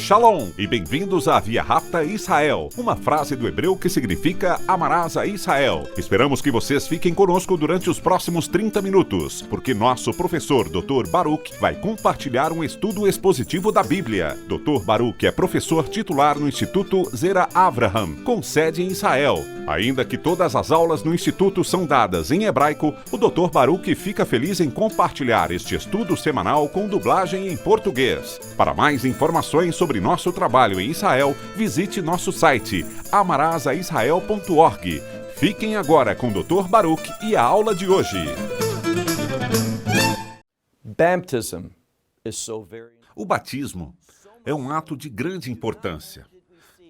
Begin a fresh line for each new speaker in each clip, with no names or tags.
Shalom e bem-vindos à Via Rápida Israel, uma frase do hebreu que significa amarás a Israel. Esperamos que vocês fiquem conosco durante os próximos 30 minutos, porque nosso professor Dr. Baruch vai compartilhar um estudo expositivo da Bíblia. Dr. Baruch é professor titular no Instituto Zera Avraham, com sede em Israel. Ainda que todas as aulas no Instituto são dadas em hebraico, o Dr. Baruch fica feliz em compartilhar este estudo semanal com dublagem em português. Para mais informações sobre nosso trabalho em Israel, visite nosso site amarasaisrael.org. Fiquem agora com o Dr. Baruch e a aula de hoje. O batismo é um ato de grande importância.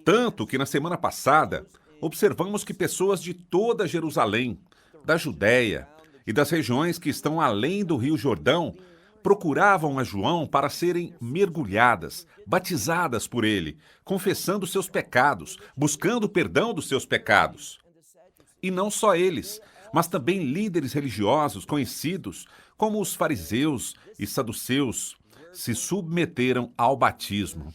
Tanto que na semana passada, observamos que pessoas de toda Jerusalém, da Judéia e das regiões que estão além do Rio Jordão procuravam a João para serem mergulhadas, batizadas por ele, confessando seus pecados, buscando o perdão dos seus pecados. E não só eles, mas também líderes religiosos conhecidos como os fariseus e saduceus se submeteram ao batismo.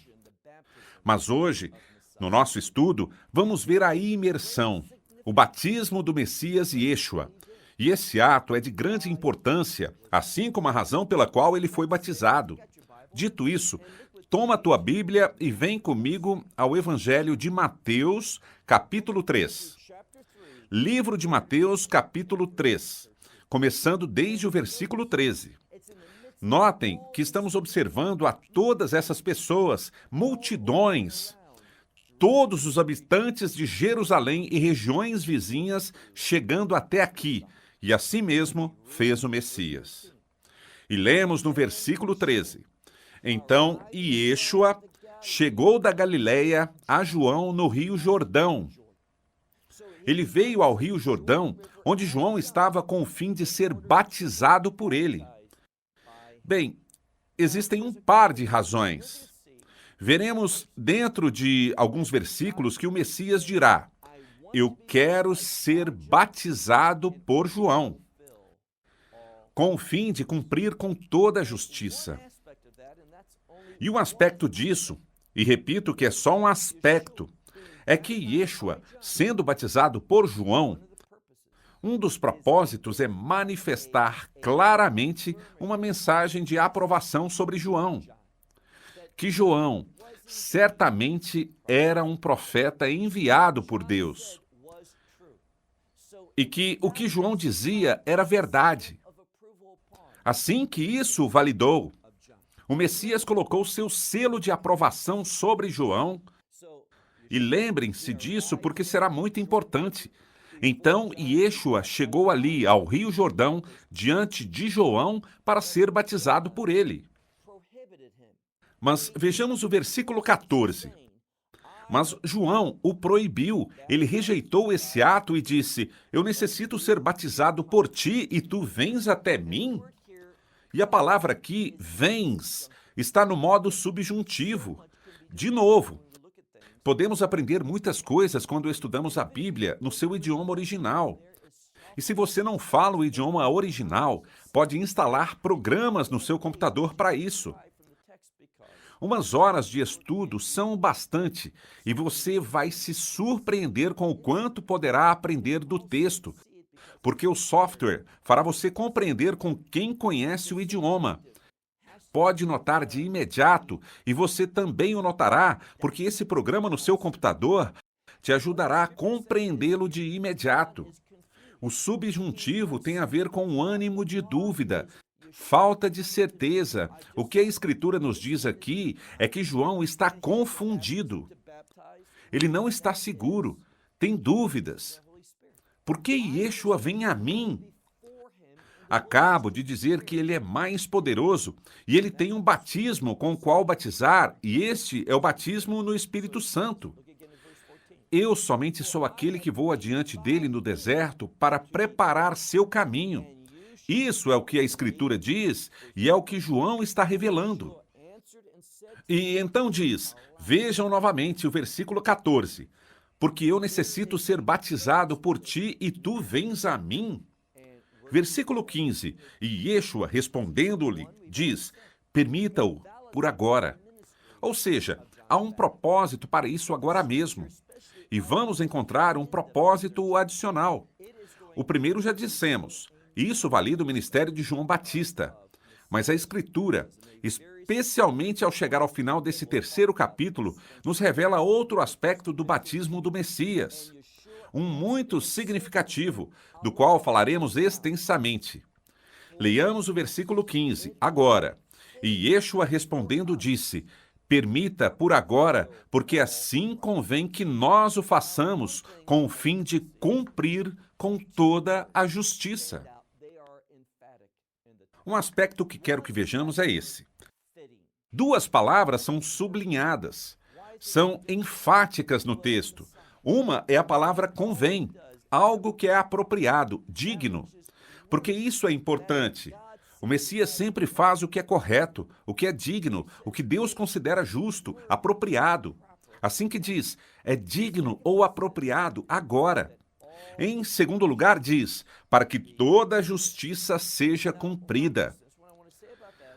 Mas hoje, no nosso estudo, vamos ver a imersão, o batismo do Messias Yeshua. E esse ato é de grande importância, assim como a razão pela qual ele foi batizado. Dito isso, toma a tua Bíblia e vem comigo ao Evangelho de Mateus, capítulo 3. Livro de Mateus, capítulo 3, começando desde o versículo 13. Notem que estamos observando a todas essas pessoas, multidões, todos os habitantes de Jerusalém e regiões vizinhas chegando até aqui, e assim mesmo fez o Messias. E lemos no versículo 13. Então Yeshua chegou da Galileia a João no Rio Jordão. Ele veio ao Rio Jordão, onde João estava com o fim de ser batizado por ele. Bem, existem um par de razões. Veremos dentro de alguns versículos que o Messias dirá: eu quero ser batizado por João, com o fim de cumprir com toda a justiça. E um aspecto disso, e repito que é só um aspecto, é que Yeshua, sendo batizado por João, um dos propósitos é manifestar claramente uma mensagem de aprovação sobre João. Que João certamente era um profeta enviado por Deus. E que o que João dizia era verdade. Assim que isso validou, o Messias colocou seu selo de aprovação sobre João. E lembrem-se disso porque será muito importante. Então Yeshua chegou ali ao Rio Jordão diante de João para ser batizado por ele. Mas vejamos o versículo 14. Mas João o proibiu, ele rejeitou esse ato e disse: eu necessito ser batizado por ti e tu vens até mim? E a palavra aqui, vens, está no modo subjuntivo. De novo, podemos aprender muitas coisas quando estudamos a Bíblia no seu idioma original. E se você não fala o idioma original, pode instalar programas no seu computador para isso. Umas horas de estudo são bastante e você vai se surpreender com o quanto poderá aprender do texto, porque o software fará você compreender com quem conhece o idioma. Pode notar de imediato, e você também o notará, porque esse programa no seu computador te ajudará a compreendê-lo de imediato. O subjuntivo tem a ver com o ânimo de dúvida, falta de certeza. O que a Escritura nos diz aqui é que João está confundido. Ele não está seguro, tem dúvidas. Por que Yeshua vem a mim? Acabo de dizer que ele é mais poderoso e ele tem um batismo com o qual batizar, e este é o batismo no Espírito Santo. Eu somente sou aquele que vou adiante dele no deserto para preparar seu caminho. Isso é o que a Escritura diz e é o que João está revelando. E então diz, vejam novamente o versículo 14. Porque eu necessito ser batizado por ti e tu vens a mim. Versículo 15. E Yeshua, respondendo-lhe, diz, permita-o por agora. Ou seja, há um propósito para isso agora mesmo. E vamos encontrar um propósito adicional. O primeiro já dissemos, isso valida o ministério de João Batista. Mas a Escritura, especialmente ao chegar ao final desse terceiro capítulo, nos revela outro aspecto do batismo do Messias. Um muito significativo, do qual falaremos extensamente. Leiamos o versículo 15, agora. E Yeshua respondendo disse, permita por agora, porque assim convém que nós o façamos, com o fim de cumprir com toda a justiça. Um aspecto que quero que vejamos é esse. Duas palavras são sublinhadas, são enfáticas no texto. Uma é a palavra convém, algo que é apropriado, digno. Porque isso é importante. O Messias sempre faz o que é correto, o que é digno, o que Deus considera justo, apropriado. Assim que diz, é digno ou apropriado agora. Em segundo lugar, diz, para que toda a justiça seja cumprida.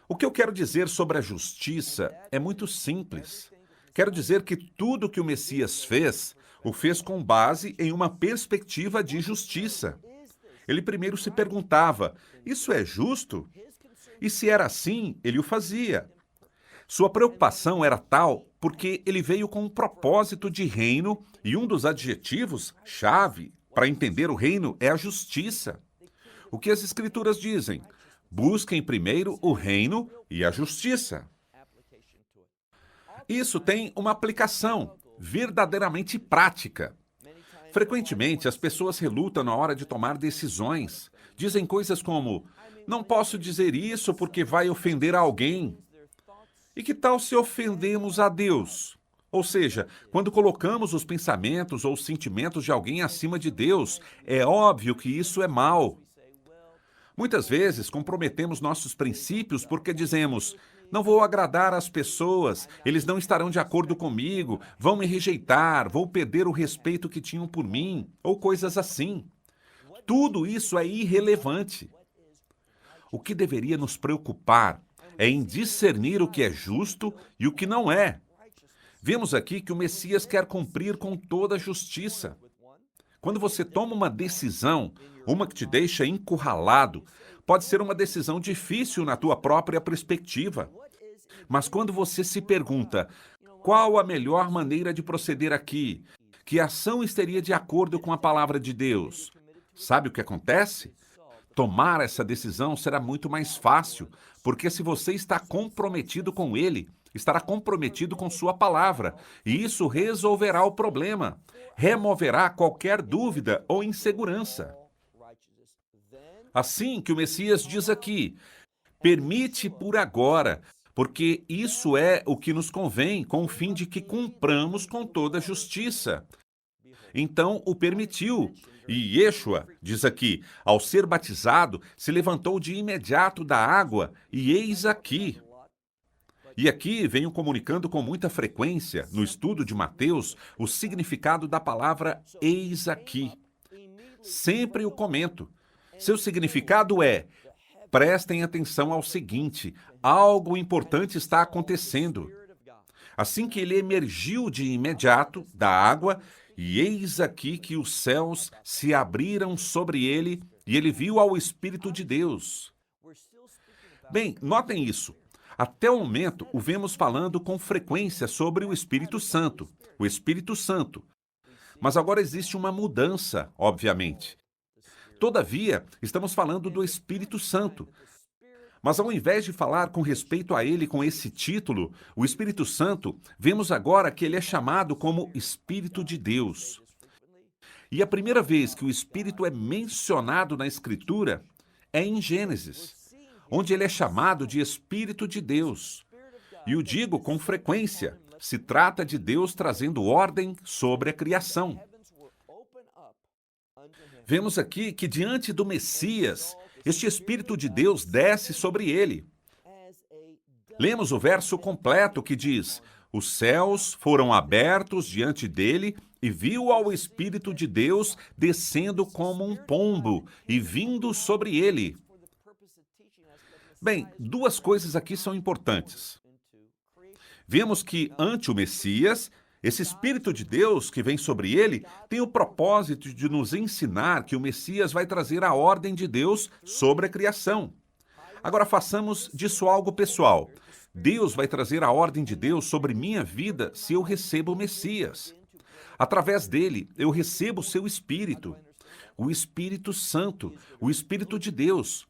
O que eu quero dizer sobre a justiça é muito simples. Quero dizer que tudo que o Messias fez, o fez com base em uma perspectiva de justiça. Ele primeiro se perguntava, isso é justo? E se era assim, ele o fazia. Sua preocupação era tal porque ele veio com um propósito de reino e um dos adjetivos-chave para entender o reino é a justiça. O que as Escrituras dizem? Busquem primeiro o reino e a justiça. Isso tem uma aplicação verdadeiramente prática. Frequentemente, as pessoas relutam na hora de tomar decisões. Dizem coisas como, não posso dizer isso porque vai ofender alguém. E que tal se ofendemos a Deus? Ou seja, quando colocamos os pensamentos ou os sentimentos de alguém acima de Deus, é óbvio que isso é mal. Muitas vezes comprometemos nossos princípios porque dizemos, não vou agradar as pessoas, eles não estarão de acordo comigo, vão me rejeitar, vou perder o respeito que tinham por mim, ou coisas assim. Tudo isso é irrelevante. O que deveria nos preocupar é em discernir o que é justo e o que não é. Vemos aqui que o Messias quer cumprir com toda a justiça. Quando você toma uma decisão, uma que te deixa encurralado, pode ser uma decisão difícil na tua própria perspectiva. Mas quando você se pergunta, qual a melhor maneira de proceder aqui? Que ação estaria de acordo com a palavra de Deus? Sabe o que acontece? Tomar essa decisão será muito mais fácil, porque se você está comprometido com Ele, estará comprometido com sua palavra, e isso resolverá o problema, removerá qualquer dúvida ou insegurança. Assim que o Messias diz aqui, permite por agora, porque isso é o que nos convém, com o fim de que cumpramos com toda a justiça. Então o permitiu. E Yeshua, diz aqui, ao ser batizado, se levantou de imediato da água, e eis aqui. E aqui venho comunicando com muita frequência, no estudo de Mateus, o significado da palavra eis aqui. Sempre o comento. Seu significado é, prestem atenção ao seguinte, algo importante está acontecendo. Assim que ele emergiu de imediato da água, e eis aqui que os céus se abriram sobre ele, e ele viu ao Espírito de Deus. Bem, notem isso. Até o momento, o vemos falando com frequência sobre o Espírito Santo. O Espírito Santo. Mas agora existe uma mudança, obviamente. Todavia, estamos falando do Espírito Santo. Mas ao invés de falar com respeito a ele com esse título, o Espírito Santo, vemos agora que ele é chamado como Espírito de Deus. E a primeira vez que o Espírito é mencionado na Escritura é em Gênesis, onde ele é chamado de Espírito de Deus. E o digo com frequência, se trata de Deus trazendo ordem sobre a criação. Vemos aqui que diante do Messias, este Espírito de Deus desce sobre ele. Lemos o verso completo que diz, os céus foram abertos diante dele e viu ao Espírito de Deus descendo como um pombo e vindo sobre ele. Bem, duas coisas aqui são importantes. Vemos que, ante o Messias, esse Espírito de Deus que vem sobre ele tem o propósito de nos ensinar que o Messias vai trazer a ordem de Deus sobre a criação. Agora façamos disso algo pessoal. Deus vai trazer a ordem de Deus sobre minha vida se eu recebo o Messias. Através dele, eu recebo o seu Espírito, o Espírito Santo, o Espírito de Deus.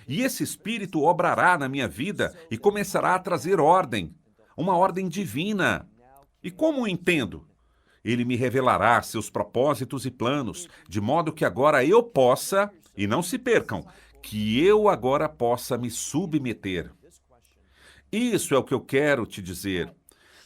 E esse Espírito obrará na minha vida e começará a trazer ordem, uma ordem divina. E como o entendo? Ele me revelará seus propósitos e planos, de modo que agora eu possa, e não se percam, que eu agora possa me submeter. Isso é o que eu quero te dizer.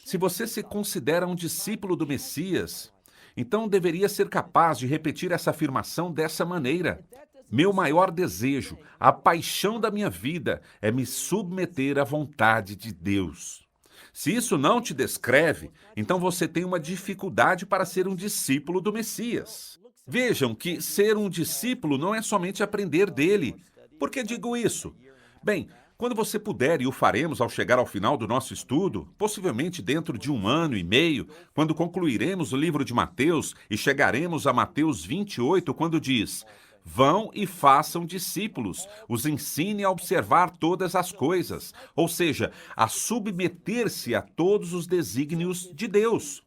Se você se considera um discípulo do Messias, então deveria ser capaz de repetir essa afirmação dessa maneira. Meu maior desejo, a paixão da minha vida, é me submeter à vontade de Deus. Se isso não te descreve, então você tem uma dificuldade para ser um discípulo do Messias. Vejam que ser um discípulo não é somente aprender dele. Por que digo isso? Bem, quando você puder, e o faremos ao chegar ao final do nosso estudo, possivelmente dentro de 1 ano e meio, quando concluiremos o livro de Mateus e chegaremos a Mateus 28, quando diz: vão e façam discípulos, os ensine a observar todas as coisas, ou seja, a submeter-se a todos os desígnios de Deus.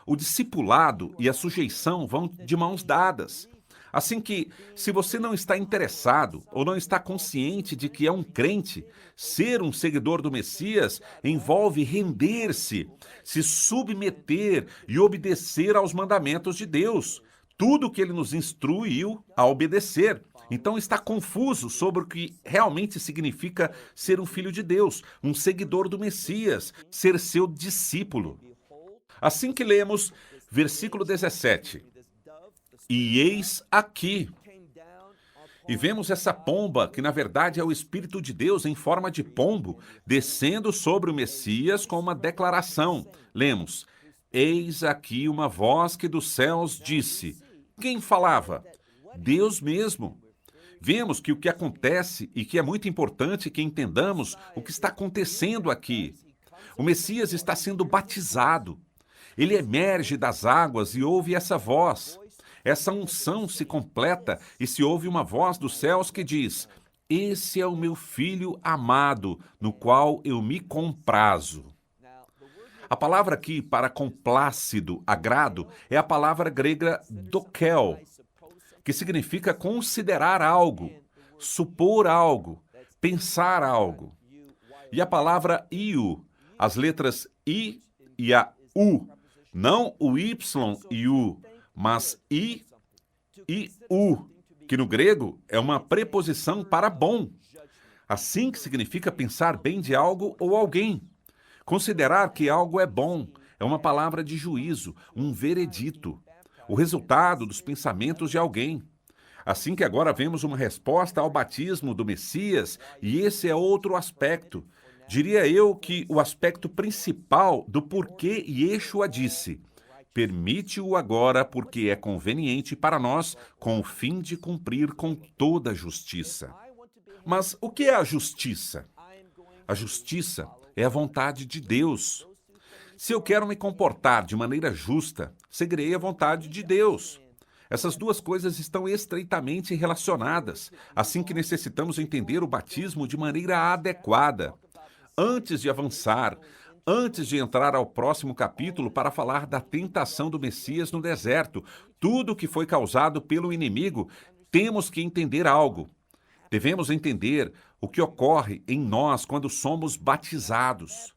O discipulado e a sujeição vão de mãos dadas. Assim que, se você não está interessado ou não está consciente de que é um crente, ser um seguidor do Messias envolve render-se, se submeter e obedecer aos mandamentos de Deus. Tudo que ele nos instruiu a obedecer. Então está confuso sobre o que realmente significa ser um filho de Deus, um seguidor do Messias, ser seu discípulo. Assim que lemos versículo 17. E eis aqui. E vemos essa pomba, que na verdade é o Espírito de Deus em forma de pombo, descendo sobre o Messias com uma declaração. Lemos: eis aqui uma voz que dos céus disse. Quem falava? Deus mesmo. Vemos que o que acontece, e que é muito importante que entendamos o que está acontecendo aqui. O Messias está sendo batizado. Ele emerge das águas e ouve essa voz. Essa unção se completa e se ouve uma voz dos céus que diz: esse é o meu filho amado, no qual eu me comprazo. A palavra aqui para complácido, agrado, é a palavra grega dokel, que significa considerar algo, supor algo, pensar algo. E a palavra iu, as letras I e a U, não o Y e U, mas I e U, que no grego é uma preposição para bom. Assim que significa pensar bem de algo ou alguém. Considerar que algo é bom é uma palavra de juízo, um veredito, o resultado dos pensamentos de alguém. Assim que agora vemos uma resposta ao batismo do Messias, e esse é outro aspecto. Diria eu que o aspecto principal do porquê Yeshua disse: permite-o agora porque é conveniente para nós, com o fim de cumprir com toda a justiça. Mas o que é a justiça? A justiça é a vontade de Deus. Se eu quero me comportar de maneira justa, seguirei a vontade de Deus. Essas duas coisas estão estreitamente relacionadas, assim que necessitamos entender o batismo de maneira adequada. Antes de avançar, antes de entrar ao próximo capítulo para falar da tentação do Messias no deserto, tudo que foi causado pelo inimigo, temos que entender algo. Devemos entender o que ocorre em nós quando somos batizados.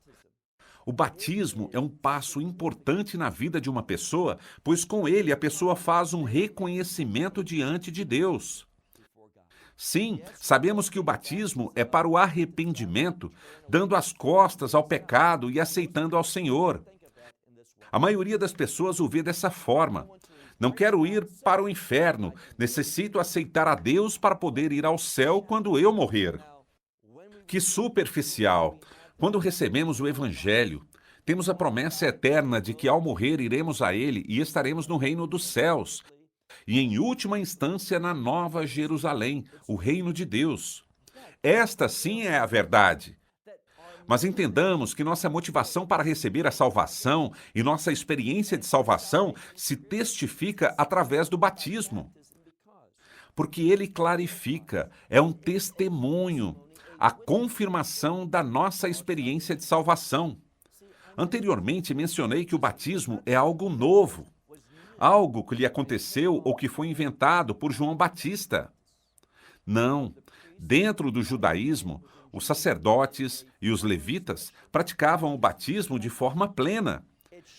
O batismo é um passo importante na vida de uma pessoa, pois com ele a pessoa faz um reconhecimento diante de Deus. Sim, sabemos que o batismo é para o arrependimento, dando as costas ao pecado e aceitando ao Senhor. A maioria das pessoas o vê dessa forma. Não quero ir para o inferno, necessito aceitar a Deus para poder ir ao céu quando eu morrer. Que superficial! Quando recebemos o Evangelho, temos a promessa eterna de que ao morrer iremos a Ele e estaremos no reino dos céus. E em última instância na Nova Jerusalém, o reino de Deus. Esta sim é a verdade. Mas entendamos que nossa motivação para receber a salvação e nossa experiência de salvação se testifica através do batismo. Porque ele clarifica, é um testemunho, a confirmação da nossa experiência de salvação. Anteriormente mencionei que o batismo é algo novo, algo que lhe aconteceu ou que foi inventado por João Batista. Não, dentro do judaísmo, os sacerdotes e os levitas praticavam o batismo de forma plena,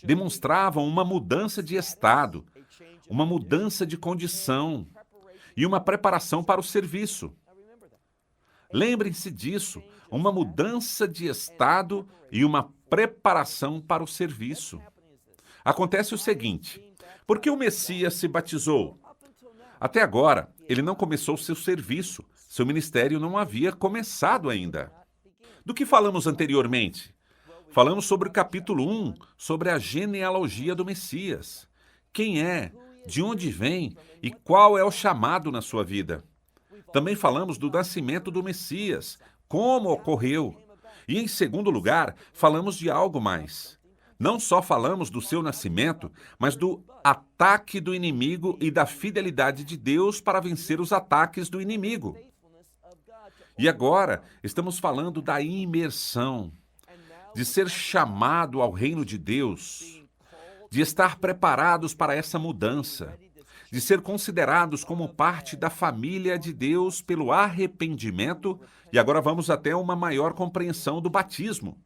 demonstravam uma mudança de estado, uma mudança de condição e uma preparação para o serviço. Lembrem-se disso, uma mudança de estado e uma preparação para o serviço. Acontece o seguinte: por que o Messias se batizou? Até agora, ele não começou seu serviço, seu ministério não havia começado ainda. Do que falamos anteriormente? Falamos sobre o capítulo 1, sobre a genealogia do Messias. Quem é, de onde vem e qual é o chamado na sua vida. Também falamos do nascimento do Messias, como ocorreu. E, em segundo lugar, falamos de algo mais. Não só falamos do seu nascimento, mas do ataque do inimigo e da fidelidade de Deus para vencer os ataques do inimigo. E agora, estamos falando da imersão, de ser chamado ao reino de Deus, de estar preparados para essa mudança, de ser considerados como parte da família de Deus pelo arrependimento, e agora vamos até uma maior compreensão do batismo.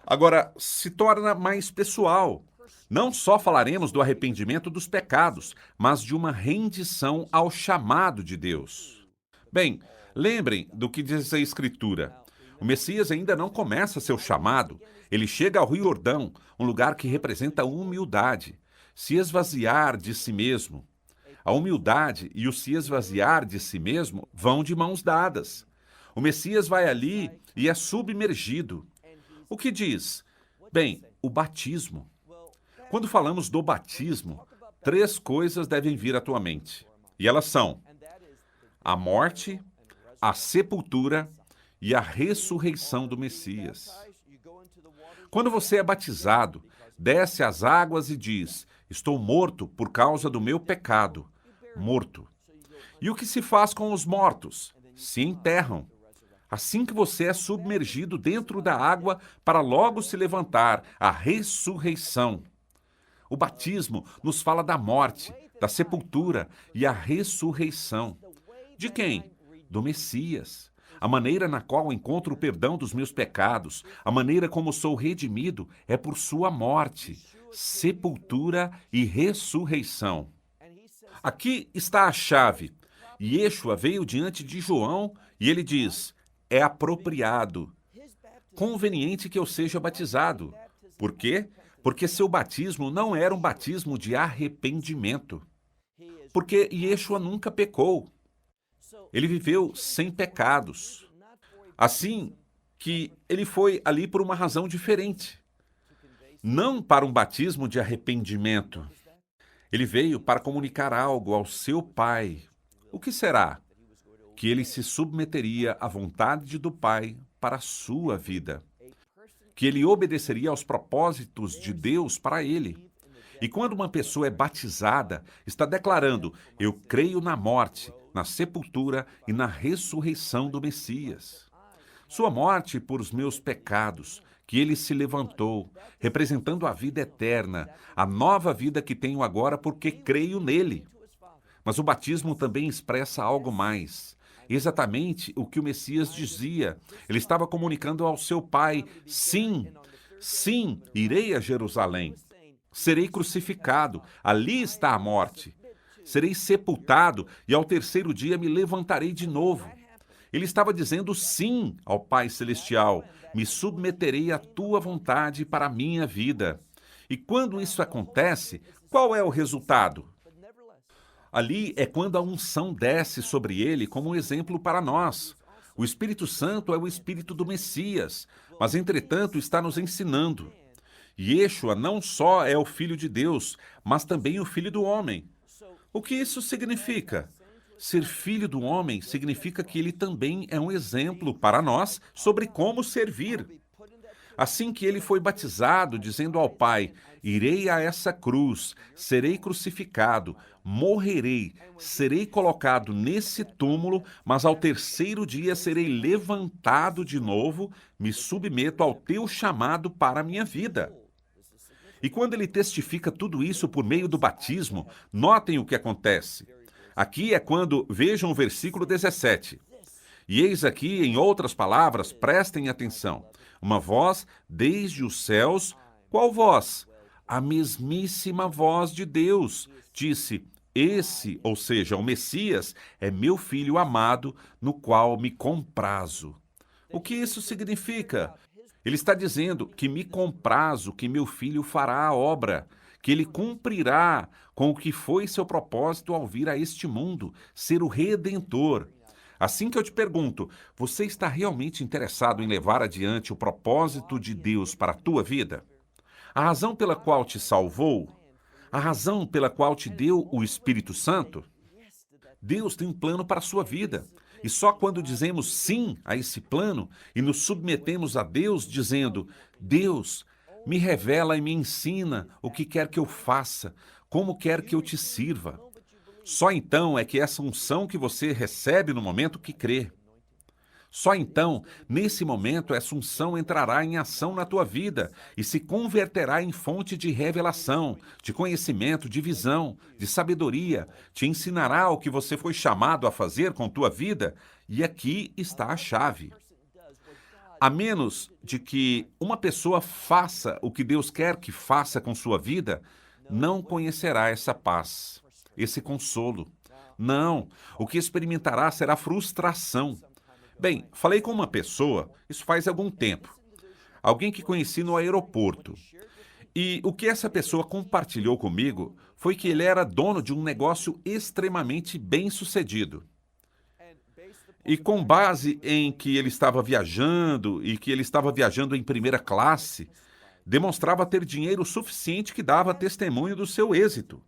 Agora, se torna mais pessoal. Não só falaremos do arrependimento dos pecados, mas de uma rendição ao chamado de Deus. Bem, lembrem do que diz a Escritura. O Messias ainda não começa seu chamado. Ele chega ao Rio Jordão, um lugar que representa humildade, se esvaziar de si mesmo. A humildade e o se esvaziar de si mesmo vão de mãos dadas. O Messias vai ali e é submergido. O que diz? Bem, o batismo. Quando falamos do batismo, 3 coisas devem vir à tua mente. E elas são a morte, a sepultura e a ressurreição do Messias. Quando você é batizado, desce às águas e diz: estou morto por causa do meu pecado. Morto. E o que se faz com os mortos? Se enterram. Assim que você é submergido dentro da água para logo se levantar, a ressurreição. O batismo nos fala da morte, da sepultura e a ressurreição. De quem? Do Messias. A maneira na qual encontro o perdão dos meus pecados, a maneira como sou redimido é por sua morte, sepultura e ressurreição. Aqui está a chave. Yeshua veio diante de João e ele diz: é apropriado, conveniente que eu seja batizado. Por quê? Porque seu batismo não era um batismo de arrependimento. Porque Yeshua nunca pecou. Ele viveu sem pecados. Assim que ele foi ali por uma razão diferente. Não para um batismo de arrependimento. Ele veio para comunicar algo ao seu Pai. O que será? Que ele se submeteria à vontade do Pai para a sua vida. Que ele obedeceria aos propósitos de Deus para ele. E quando uma pessoa é batizada, está declarando: eu creio na morte, na sepultura e na ressurreição do Messias. Sua morte por os meus pecados, que ele se levantou, representando a vida eterna, a nova vida que tenho agora porque creio nele. Mas o batismo também expressa algo mais. Exatamente o que o Messias dizia. Ele estava comunicando ao seu Pai: sim, sim, irei a Jerusalém. Serei crucificado, ali está a morte. Serei sepultado e ao 3º dia me levantarei de novo. Ele estava dizendo sim ao Pai Celestial: me submeterei à tua vontade para a minha vida. E quando isso acontece, qual é o resultado? Ali é quando a unção desce sobre ele como um exemplo para nós. O Espírito Santo é o Espírito do Messias, mas entretanto está nos ensinando. Yeshua não só é o Filho de Deus, mas também o Filho do homem. O que isso significa? Ser filho do homem significa que ele também é um exemplo para nós sobre como servir. Assim que ele foi batizado, dizendo ao Pai: Irei a essa cruz, serei crucificado, morrerei, serei colocado nesse túmulo, mas ao terceiro dia serei levantado de novo, me submeto ao teu chamado para a minha vida. E quando ele testifica tudo isso por meio do batismo, notem o que acontece. Aqui é quando, vejam o versículo 17. E eis aqui, em outras palavras, prestem atenção, uma voz desde os céus, qual voz? A mesmíssima voz de Deus, disse, esse, ou seja, o Messias, é meu filho amado, no qual me comprazo. O que isso significa? Ele está dizendo que me comprazo, que meu filho fará a obra, que ele cumprirá com o que foi seu propósito ao vir a este mundo, ser o Redentor. Assim que eu te pergunto, você está realmente interessado em levar adiante o propósito de Deus para a tua vida? A razão pela qual te salvou? A razão pela qual te deu o Espírito Santo? Deus tem um plano para a sua vida. E só quando dizemos sim a esse plano e nos submetemos a Deus, dizendo, Deus, me revela e me ensina o que quer que eu faça, como quer que eu te sirva. Só então é que essa unção que você recebe no momento que crê. Só então, nesse momento, essa unção entrará em ação na tua vida e se converterá em fonte de revelação, de conhecimento, de visão, de sabedoria, te ensinará o que você foi chamado a fazer com tua vida, e aqui está a chave. A menos de que uma pessoa faça o que Deus quer que faça com sua vida, não conhecerá essa paz, esse consolo. Não, o que experimentará será frustração. Bem, falei com uma pessoa, isso faz algum tempo, alguém que conheci no aeroporto. E o que essa pessoa compartilhou comigo foi que ele era dono de um negócio extremamente bem-sucedido. E com base em que ele estava viajando e que ele estava viajando em primeira classe, demonstrava ter dinheiro suficiente que dava testemunho do seu êxito.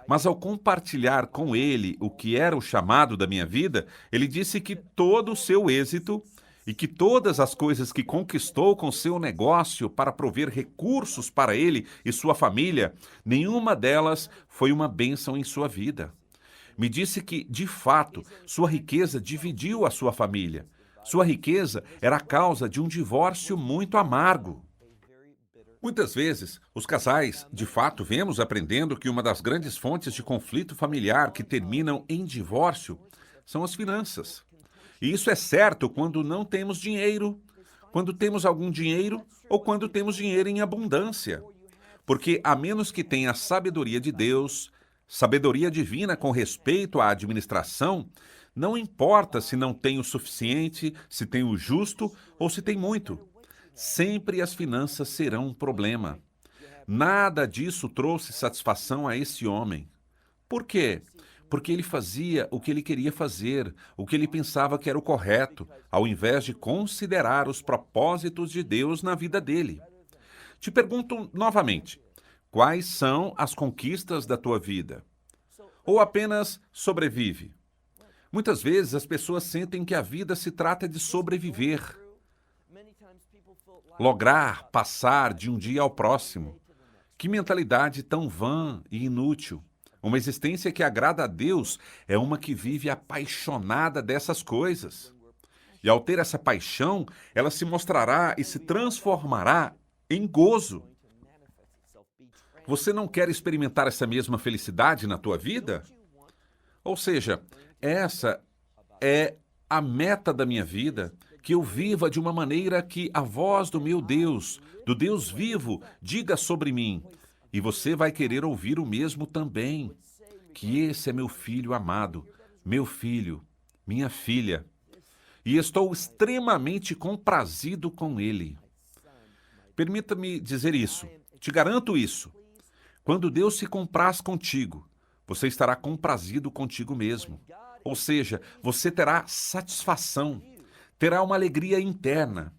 Mas ao compartilhar com ele o que era o chamado da minha vida, ele disse que todo o seu êxito e que todas as coisas que conquistou com seu negócio para prover recursos para ele e sua família, nenhuma delas foi uma bênção em sua vida. Me disse que, de fato, sua riqueza dividiu a sua família. Sua riqueza era a causa de um divórcio muito amargo. Muitas vezes, os casais, de fato, vemos aprendendo que uma das grandes fontes de conflito familiar que terminam em divórcio são as finanças. E isso é certo quando não temos dinheiro, quando temos algum dinheiro ou quando temos dinheiro em abundância. Porque, a menos que tenha a sabedoria de Deus, sabedoria divina com respeito à administração, não importa se não tem o suficiente, se tem o justo ou se tem muito. Sempre as finanças serão um problema. Nada disso trouxe satisfação a esse homem. Por quê? Porque ele fazia o que ele queria fazer, o que ele pensava que era o correto, ao invés de considerar os propósitos de Deus na vida dele. Te pergunto novamente, quais são as conquistas da tua vida? Ou apenas sobrevive? Muitas vezes as pessoas sentem que a vida se trata de sobreviver. Lograr passar de um dia ao próximo. Que mentalidade tão vã e inútil. Uma existência que agrada a Deus é uma que vive apaixonada dessas coisas. E ao ter essa paixão, ela se mostrará e se transformará em gozo. Você não quer experimentar essa mesma felicidade na tua vida? Ou seja, essa é a meta da minha vida, que eu viva de uma maneira que a voz do meu Deus, do Deus vivo, diga sobre mim. E você vai querer ouvir o mesmo também, que esse é meu filho amado, meu filho, minha filha. E estou extremamente comprazido com ele. Permita-me dizer isso, te garanto isso. Quando Deus se compraz contigo, você estará comprazido contigo mesmo. Ou seja, você terá satisfação, terá uma alegria interna,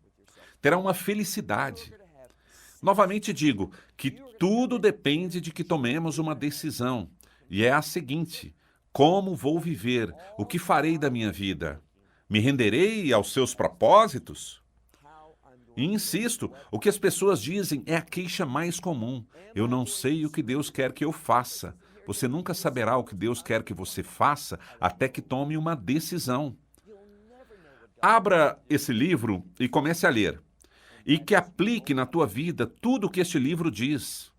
terá uma felicidade. Novamente digo que tudo depende de que tomemos uma decisão, e é a seguinte: Como vou viver? O que farei da minha vida? Me renderei aos seus propósitos? E insisto, o que as pessoas dizem é a queixa mais comum. Eu não sei o que Deus quer que eu faça. Você nunca saberá o que Deus quer que você faça até que tome uma decisão. Abra esse livro e comece a ler. E que aplique na tua vida tudo o que este livro diz.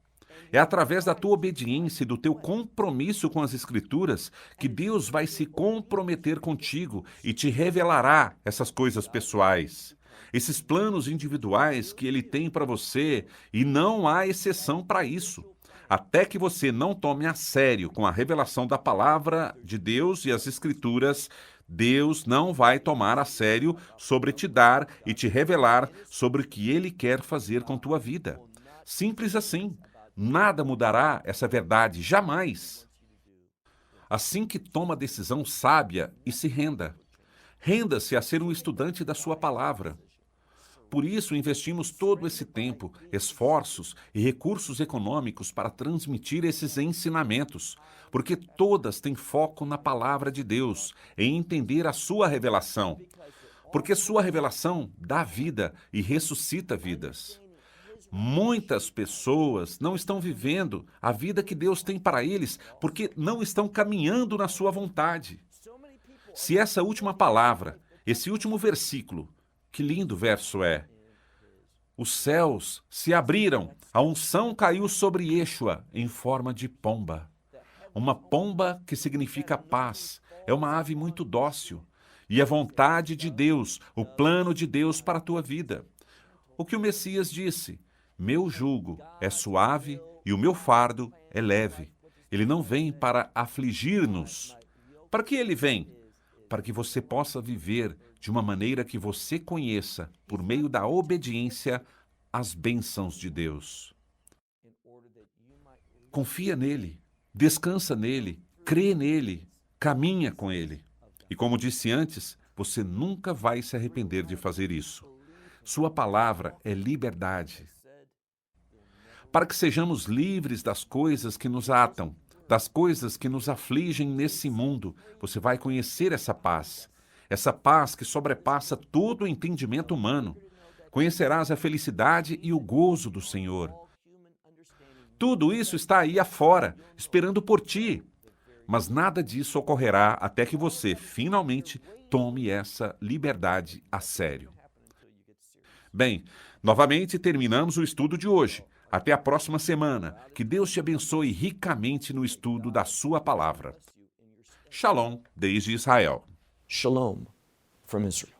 É através da tua obediência e do teu compromisso com as Escrituras que Deus vai se comprometer contigo e te revelará essas coisas pessoais, esses planos individuais que Ele tem para você, e não há exceção para isso. Até que você não tome a sério com a revelação da palavra de Deus e as Escrituras, Deus não vai tomar a sério sobre te dar e te revelar sobre o que Ele quer fazer com tua vida. Simples assim. Nada mudará essa verdade, jamais. Assim que toma a decisão sábia e se renda. Renda-se a ser um estudante da sua palavra. Por isso, investimos todo esse tempo, esforços e recursos econômicos para transmitir esses ensinamentos, porque todas têm foco na palavra de Deus, em entender a sua revelação. Porque sua revelação dá vida e ressuscita vidas. Muitas pessoas não estão vivendo a vida que Deus tem para eles porque não estão caminhando na sua vontade. Se essa última palavra, esse último versículo, que lindo verso é: os céus se abriram, a unção caiu sobre Yeshua em forma de pomba. Uma pomba que significa paz, é uma ave muito dócil. E a vontade de Deus, o plano de Deus para a tua vida. O que o Messias disse: meu jugo é suave e o meu fardo é leve. Ele não vem para afligir-nos. Para que ele vem? Para que você possa viver de uma maneira que você conheça, por meio da obediência, as bênçãos de Deus. Confia nele, descansa nele, crê nele, caminha com ele. E como disse antes, você nunca vai se arrepender de fazer isso. Sua palavra é liberdade. Para que sejamos livres das coisas que nos atam, das coisas que nos afligem nesse mundo, você vai conhecer essa paz que sobrepassa todo o entendimento humano. Conhecerás a felicidade e o gozo do Senhor. Tudo isso está aí afora, esperando por ti. Mas nada disso ocorrerá até que você, finalmente, tome essa liberdade a sério. Bem, novamente terminamos o estudo de hoje. Até a próxima semana. Que Deus te abençoe ricamente no estudo da sua palavra. Shalom, desde Israel.
Shalom from Israel.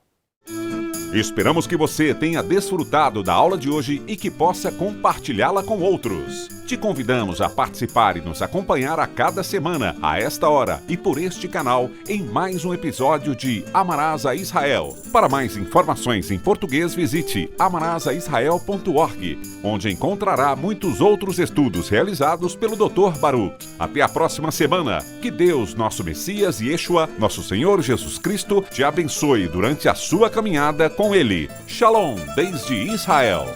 Esperamos que você tenha desfrutado da aula de hoje e que possa compartilhá-la com outros. Te convidamos a participar e nos acompanhar a cada semana, a esta hora e por este canal, em mais um episódio de Amarás a Israel. Para mais informações em português, visite amarasaisrael.org, onde encontrará muitos outros estudos realizados pelo Dr. Baruch. Até a próxima semana. Que Deus, nosso Messias e Yeshua, nosso Senhor Jesus Cristo, te abençoe durante a sua caminhada com Ele. Shalom, desde Israel.